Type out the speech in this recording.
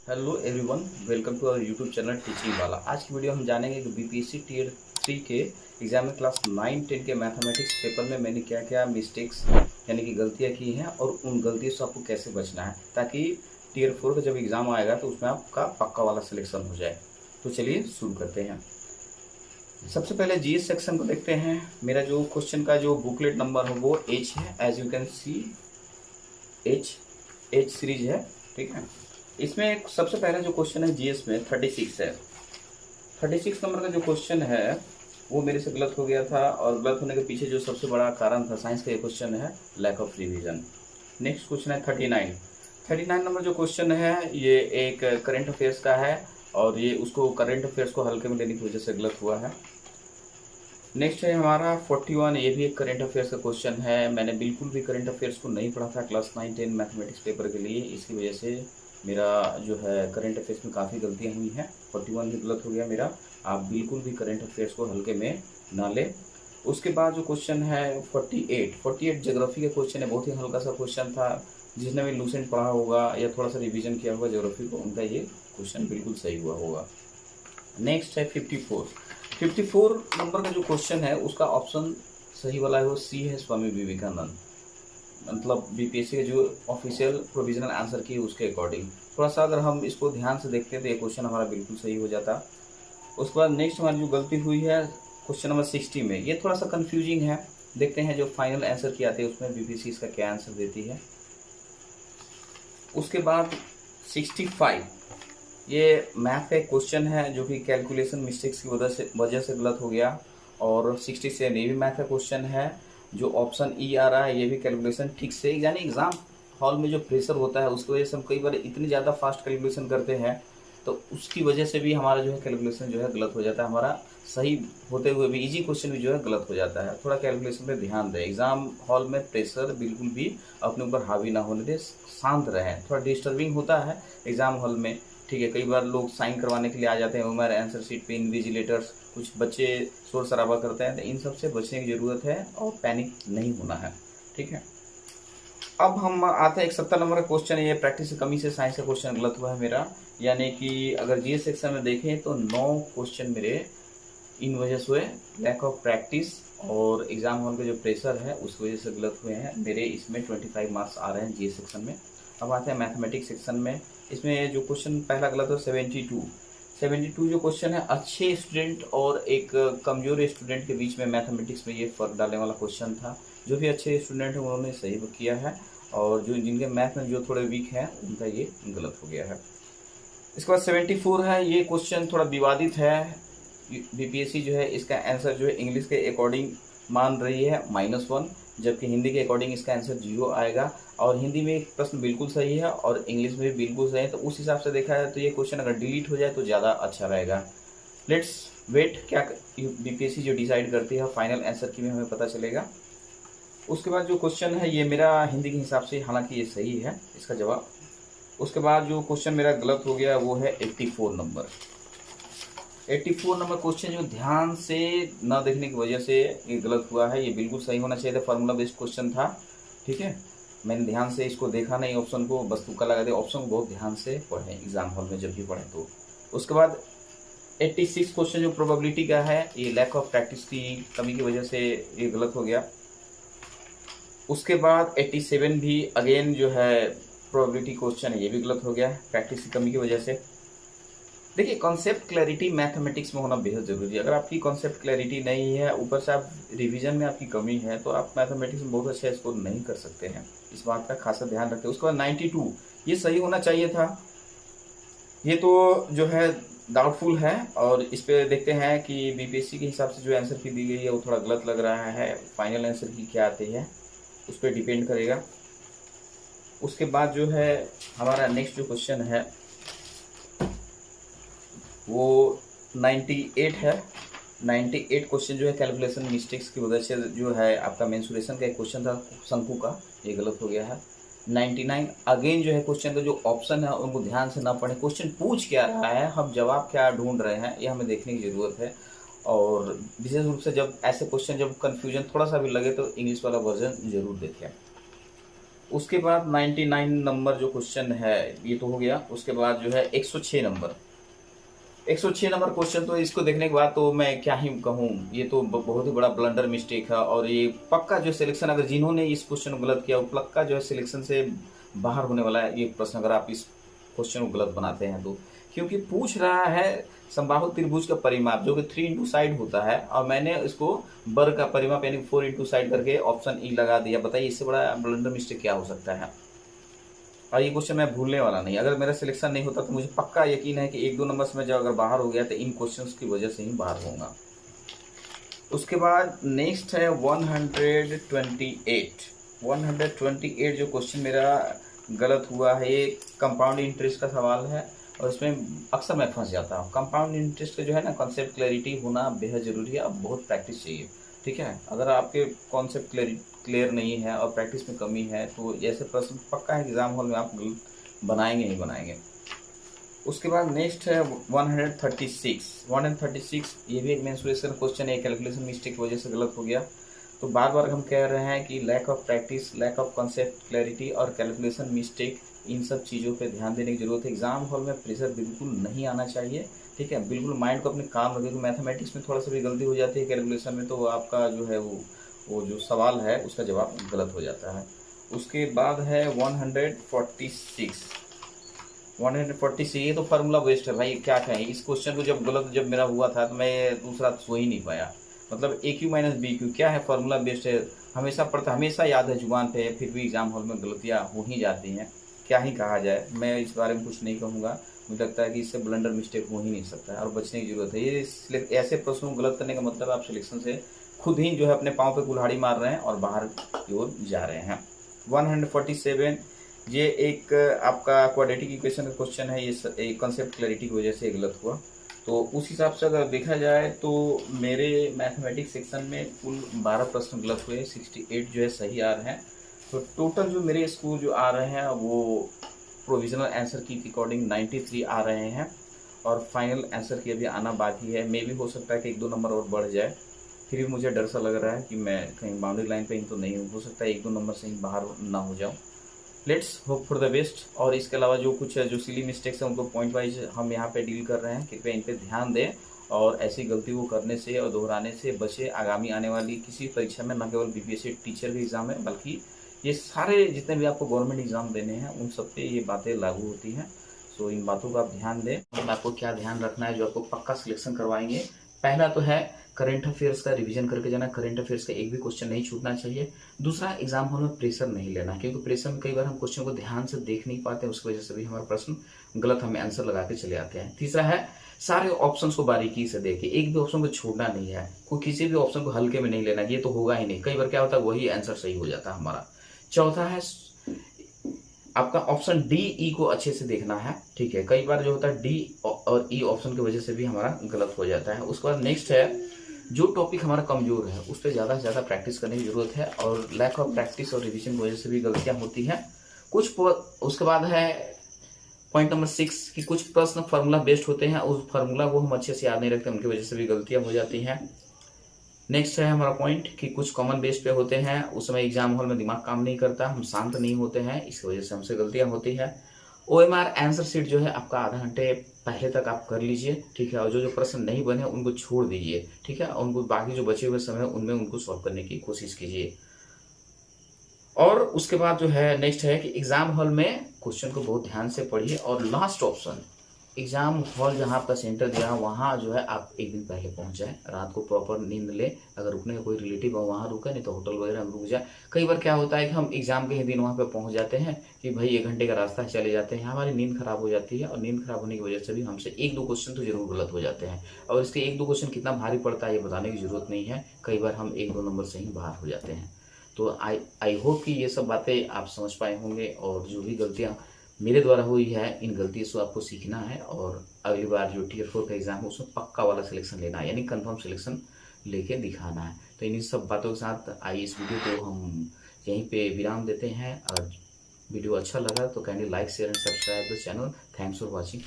Hello everyone, welcome to our YouTube channel teaching वाला। आज की वीडियो हम जानेंगे कि बीपीएससी टीयर 3 के एग्जाम में क्लास 9-10 के मैथमेटिक्स पेपर में मैंने क्या क्या मिस्टेक्स यानी कि गलतियां की हैं और उन गलतियों से आपको कैसे बचना है ताकि टीयर 4 का जब एग्ज़ाम आएगा तो उसमें आपका पक्का वाला सिलेक्शन हो जाए। तो चलिए शुरू करते हैं। सबसे पहले जीएस सेक्शन को देखते हैं। मेरा जो क्वेश्चन का जो बुकलेट नंबर है वो एच है, as you can see H series है। ठीक है, इसमें एक सबसे पहला जो क्वेश्चन है जीएस में 36 है। 36 नंबर का जो क्वेश्चन है वो मेरे से गलत हो गया था, और गलत होने के पीछे जो सबसे बड़ा कारण था साइंस का ये क्वेश्चन है lack of revision. Next question है 39 नंबर जो क्वेश्चन है ये एक करंट अफेयर्स का है, और ये उसको करंट अफेयर्स को हल्के में लेने की वजह से गलत हुआ है। नेक्स्ट है हमारा 41, ये भी एक करंट अफेयर्स का क्वेश्चन है। मैंने बिल्कुल भी करंट अफेयर्स को नहीं पढ़ा था क्लास 9-10 मैथमेटिक्स पेपर के लिए, इसकी वजह से मेरा जो है करंट अफेयर्स में काफ़ी गलतियां हुई हैं। 41 भी गलत हो गया मेरा। आप बिल्कुल भी करंट अफेयर्स को हल्के में ना लें। उसके बाद जो क्वेश्चन है 48 ज्योग्राफी का क्वेश्चन है। बहुत ही हल्का सा क्वेश्चन था। जिसने भी लूसेंट पढ़ा होगा या थोड़ा सा रिविजन किया होगा ज्योग्राफी को, उनका ये क्वेश्चन बिल्कुल सही हुआ होगा। नेक्स्ट है 54 नंबर का जो क्वेश्चन है उसका ऑप्शन सही वाला है वो सी है, स्वामी विवेकानंद। मतलब बीपीएससी के जो ऑफिशियल प्रोविजनल आंसर की है उसके अकॉर्डिंग थोड़ा सा अगर हम इसको ध्यान से देखते हैं तो ये क्वेश्चन हमारा बिल्कुल सही हो जाता। उसके बाद नेक्स्ट हमारी जो गलती हुई है क्वेश्चन नंबर 60 में, ये थोड़ा सा कंफ्यूजिंग है। देखते हैं जो फाइनल आंसर की आती है उसमें बीपीएससी इसका क्या आंसर देती है। उसके बाद 65, ये मैथ का एक क्वेश्चन है जो कि कैलकुलेशन मिस्टेक्स की वजह से गलत हो गया। और 67 ये भी मैथ का क्वेश्चन है। जो ऑप्शन ई आ रहा है ये भी कैलकुलेशन ठीक से, यानी एग्जाम हॉल में जो प्रेशर होता है उसकी वजह से हम कई बार इतनी ज़्यादा फास्ट कैलकुलेशन करते हैं तो उसकी वजह से भी हमारा जो है कैलकुलेशन जो है गलत हो जाता है। हमारा सही होते हुए भी इजी क्वेश्चन भी जो है गलत हो जाता है। थोड़ा कैलकुलेशन पे ध्यान दें। एग्जाम हॉल में प्रेशर बिल्कुल भी अपने ऊपर हावी ना होने दें, शांत रहें। थोड़ा डिस्टर्बिंग होता है एग्जाम हॉल में, ठीक है। कई बार लोग साइन करवाने के लिए आ जाते हैं हमारे आंसर शीट पे, इन्विजिलेटर्स, कुछ बच्चे शोर शराबा करते हैं, तो इन सब से बचने की ज़रूरत है और पैनिक नहीं होना है, ठीक है। अब हम आते हैं 71 नंबर का क्वेश्चन है। ये प्रैक्टिस की कमी से साइंस का क्वेश्चन गलत हुआ है मेरा, यानी कि अगर जीएस सेक्शन में देखें तो 9 क्वेश्चन मेरे इन वजह से हुए, लैक ऑफ प्रैक्टिस और एग्जाम हॉल का जो प्रेशर है उसकी वजह से गलत हुए हैं मेरे। इसमें 25 मार्क्स आ रहे हैं जीएस सेक्शन में। अब आते हैं मैथमेटिक्स सेक्शन में। इसमें जो क्वेश्चन पहला गलत है 72 जो क्वेश्चन है अच्छे स्टूडेंट और एक कमजोर स्टूडेंट के बीच में मैथमेटिक्स में ये फर्क डालने वाला क्वेश्चन था। जो भी अच्छे स्टूडेंट हैं उन्होंने सही किया है, और जो जिनके मैथ में जो थोड़े वीक हैं उनका ये गलत हो गया है। इसके बाद 74 है। ये क्वेश्चन थोड़ा विवादित है। बीपीएससी जो है इसका आंसर जो है इंग्लिश के अकॉर्डिंग मान रही है -1, जबकि हिंदी के अकॉर्डिंग इसका आंसर 0 आएगा। और हिंदी में एक प्रश्न बिल्कुल सही है और इंग्लिश में भी बिल्कुल सही है, तो उस हिसाब से देखा जाए तो ये क्वेश्चन अगर डिलीट हो जाए तो ज़्यादा अच्छा रहेगा। लेट्स वेट, क्या बीपीएससी जो डिसाइड करती है फाइनल आंसर की में हमें पता चलेगा। उसके बाद जो क्वेश्चन है ये मेरा हिंदी के हिसाब से हालांकि ये सही है इसका जवाब। उसके बाद जो क्वेश्चन मेरा गलत हो गया वो है 84 नंबर। 84 नंबर क्वेश्चन जो ध्यान से न देखने की वजह से ये गलत हुआ है। ये बिल्कुल सही होना चाहिए था, फार्मूला बेस्ड क्वेश्चन था, ठीक है। मैंने ध्यान से इसको देखा नहीं, ऑप्शन को बस तुक्का लगा दिया। ऑप्शन को बहुत ध्यान से पढ़ें एग्जाम हॉल में जब भी पढ़ें तो। उसके बाद 86 क्वेश्चन जो प्रोबेबिलिटी का है, ये लैक ऑफ प्रैक्टिस की कमी की वजह से ये गलत हो गया। उसके बाद 87 भी अगेन जो है प्रोबेबिलिटी क्वेश्चन है, ये भी गलत हो गया प्रैक्टिस की कमी की वजह से। देखिए, कॉन्सेप्ट क्लैरिटी मैथमेटिक्स में होना बेहद ज़रूरी है। अगर आपकी कॉन्सेप्ट क्लैरिटी नहीं है, ऊपर से आप रिवीजन में आपकी कमी है, तो आप मैथमेटिक्स में बहुत अच्छा स्कोर नहीं कर सकते हैं। इस बात का खासा ध्यान रखें। उसके बाद 92 ये सही होना चाहिए था, ये तो जो है डाउटफुल है। और इस पर देखते हैं कि बीपीएससी के हिसाब से जो आंसर की दी गई है वो थोड़ा गलत लग रहा है। फाइनल आंसर की क्या आती है उस पर डिपेंड करेगा। उसके बाद जो है हमारा नेक्स्ट जो क्वेश्चन है वो 98 है। 98 क्वेश्चन जो है कैलकुलेशन मिस्टेक्स की वजह से जो है आपका मेंसुरेशन का एक क्वेश्चन था शंकु का, ये गलत हो गया है। 99 अगेन जो है क्वेश्चन का जो ऑप्शन है उनको ध्यान से ना पढ़ें। क्वेश्चन पूछ क्या रहा है, हम जवाब क्या ढूंढ रहे हैं, ये हमें देखने की ज़रूरत है। और विशेष रूप से जब ऐसे क्वेश्चन जब कन्फ्यूजन थोड़ा सा भी लगे तो इंग्लिश वाला वर्जन जरूर देखें। उसके बाद 99 नंबर जो क्वेश्चन है ये तो हो गया। उसके बाद जो है 106 नंबर, 106 नंबर क्वेश्चन, तो इसको देखने के बाद तो मैं क्या ही कहूँ, ये तो बहुत ही बड़ा ब्लंडर मिस्टेक है। और ये पक्का जो सिलेक्शन, अगर जिन्होंने इस क्वेश्चन को गलत किया वो पक्का जो है सिलेक्शन से बाहर होने वाला है ये प्रश्न, अगर आप इस क्वेश्चन को गलत बनाते हैं तो। क्योंकि पूछ रहा है समबाहु त्रिभुज का परिमाप जो कि 3 इंटू साइड होता है, और मैंने इसको वर्ग का परिमाप यानी 4 इंटू साइड करके ऑप्शन ई लगा दिया। बताइए इससे बड़ा ब्लंडर मिस्टेक क्या हो सकता है। और ये क्वेश्चन मैं भूलने वाला नहीं, अगर मेरा सिलेक्शन नहीं होता तो मुझे पक्का यकीन है कि 1-2 नंबर से मैं जब अगर बाहर हो गया तो इन क्वेश्चंस की वजह से ही बाहर होऊंगा। उसके बाद नेक्स्ट है 128। 128 जो क्वेश्चन मेरा गलत हुआ है, ये कंपाउंड इंटरेस्ट का सवाल है और इसमें अक्सर मैं फंस जाता हूँ। कंपाउंड इंटरेस्ट का जो है ना कॉन्सेप्ट क्लैरिटी होना बेहद ज़रूरी है और बहुत प्रैक्टिस चाहिए। ठीक है, अगर आपके कॉन्सेप्ट क्लियर नहीं है और प्रैक्टिस में कमी है तो ऐसे प्रश्न पक्का है एग्जाम हॉल में आप बनाएंगे ही बनाएंगे। उसके बाद नेक्स्ट है 136। ये भी एक मेंसुरेशन क्वेश्चन है, कैलकुलेशन मिस्टेक की वजह से गलत हो गया। तो बार बार हम कह रहे हैं कि lack of practice, lack of concept clarity और कैलकुलेशन मिस्टेक, इन सब चीज़ों पे ध्यान देने की जरूरत है। एग्जाम हॉल में प्रेशर बिल्कुल नहीं आना चाहिए। ठीक है, बिल्कुल माइंड को अपने काम रखें। तो मैथमेटिक्स में थोड़ा सा भी गलती हो जाती है कैलकुलेशन में तो आपका जो है वो जो सवाल है उसका जवाब गलत हो जाता है। उसके बाद है 146। ये तो फार्मूला बेस्ड है भाई, क्या कहें इस क्वेश्चन को। जब मेरा हुआ था तो मैं दूसरा सो ही नहीं पाया। मतलब AQ माइनस BQ क्या है, फार्मूला बेस्ड है, हमेशा पढ़ता, हमेशा याद है जुबान पे है, फिर भी एग्जाम हॉल में गलतियाँ हो ही जाती हैं। क्या ही कहा जाए, मैं इस बारे में कुछ नहीं कहूँगा। मुझे लगता है कि इससे ब्लंडर मिस्टेक हो ही नहीं सकता है और बचने की जरूरत है। ये ऐसे प्रश्नों को गलत करने का मतलब आप सिलेक्शन से खुद ही जो है अपने पाँव पे कुल्हाड़ी मार रहे हैं और बाहर की ओर जा रहे हैं। 147 ये एक आपका क्वाड्रेटिक इक्वेशन का क्वेश्चन है। ये कॉन्सेप्ट क्लैरिटी की वजह से गलत हुआ। तो उस हिसाब से अगर देखा जाए तो मेरे मैथमेटिक्स सेक्शन में कुल 12 प्रश्न गलत हुए, 68 जो है सही आ रहे हैं। तो टोटल जो मेरे स्कोर जो आ रहे हैं वो प्रोविजनल आंसर की अकॉर्डिंग 93 आ रहे हैं और फाइनल आंसर की अभी आना बाकी है। मे भी हो सकता है कि 1-2 नंबर और बढ़ जाए, फिर भी मुझे डर सा लग रहा है कि मैं कहीं बाउंड्री लाइन पे ही तो नहीं हो सकता है 1-2 नंबर से ही बाहर ना हो जाऊँ। Let's hope for the best. और इसके अलावा जो कुछ जो सिली मिस्टेक्स हैं उनको पॉइंट वाइज हम यहाँ पे डील कर रहे हैं, कृपया इन पे ध्यान दें और ऐसी गलती को करने से और दोहराने से बचे। आगामी आने वाली किसी परीक्षा में न केवल BPSC टीचर का एग्ज़ाम है बल्कि ये सारे जितने भी आपको गवर्नमेंट एग्ज़ाम देने हैं उन सब पे ये बातें लागू होती हैं। सो इन बातों का आप ध्यान दें। और आपको क्या ध्यान रखना है जो आपको पक्का सिलेक्शन करवाएंगे। पहला तो है करंट अफेयर्स का रिवीजन करके जाना, करंट अफेयर्स का एक भी क्वेश्चन नहीं छूटना चाहिए। दूसरा, एग्जाम हॉल में प्रेशर नहीं लेना, क्योंकि प्रेशर में कई बार हम क्वेश्चन को ध्यान से देख नहीं पाते, उसकी वजह से भी हमारा प्रश्न गलत हमें आंसर लगा के चले आते हैं। तीसरा है सारे ऑप्शंस को बारीकी से देखें, एक भी ऑप्शन को छोड़ना नहीं है, कोई किसी भी ऑप्शन को हल्के में नहीं लेना, ये तो होगा ही नहीं। कई बार क्या होता है वही आंसर सही हो जाता है हमारा। चौथा है आपका ऑप्शन DE को अच्छे से देखना है। ठीक है, कई बार जो होता है D और E ऑप्शन की वजह से भी हमारा गलत हो जाता है। उसके बाद नेक्स्ट है जो टॉपिक हमारा कमजोर है उस पर ज़्यादा से ज़्यादा प्रैक्टिस करने की जरूरत है और लैक ऑफ प्रैक्टिस और रिविजन की वजह से भी गलतियां होती हैं कुछ। उसके बाद है पॉइंट नंबर 6 कि कुछ प्रश्न फार्मूला बेस्ड होते हैं, उस फार्मूला को हम अच्छे से याद नहीं रखते, उनकी वजह से भी गलतियां हो जाती हैं। नेक्स्ट है हमारा पॉइंट कि कुछ कॉमन बेस पे होते हैं, उस समय एग्जाम हॉल में दिमाग काम नहीं करता, हम शांत नहीं होते हैं, इसकी वजह से हमसे गलतियां होती है। OMR आंसर शीट जो है आपका आधा घंटे पहले तक आप कर लीजिए। ठीक है, और जो प्रश्न नहीं बने उनको छोड़ दीजिए। ठीक है, उनको बाकी जो बचे हुए समय उनमें उनको सॉल्व करने की कोशिश कीजिए। और उसके बाद जो है नेक्स्ट है कि एग्जाम हॉल में क्वेश्चन को बहुत ध्यान से पढ़िए। और लास्ट ऑप्शन, एग्जाम हॉल जहां आपका सेंटर दिया है वहां जो है आप एक दिन पहले पहुंच जाए, रात को प्रॉपर नींद ले, अगर रुकने का कोई रिलेटिव हो वहां रुके, नहीं तो होटल वगैरह में रुक जाए। कई बार क्या होता है कि हम एग्जाम के ही दिन वहां पे पहुंच जाते हैं कि भाई 1 घंटे का रास्ता चले जाते हैं, हमारी नींद खराब हो जाती है और नींद खराब होने की वजह से भी हमसे 1-2 क्वेश्चन तो जरूर गलत हो जाते हैं। और इसके 1-2 क्वेश्चन कितना भारी पड़ता है ये बताने की जरूरत नहीं है, कई बार हम 1-2 नंबर से ही बाहर हो जाते हैं। तो आई होप कि ये सब बातें आप समझ पाए होंगे और जो भी गलतियाँ मेरे द्वारा हुई है इन गलतियों से आपको सीखना है और अगली बार जो Tier 4 का एग्जाम है उसमें पक्का वाला सिलेक्शन लेना है, यानी कंफर्म सिलेक्शन लेके दिखाना है। तो इन सब बातों के साथ आइए इस वीडियो को हम यहीं पे विराम देते हैं। अगर वीडियो अच्छा लगा तो kindly like share and subscribe the channel. Thanks for watching.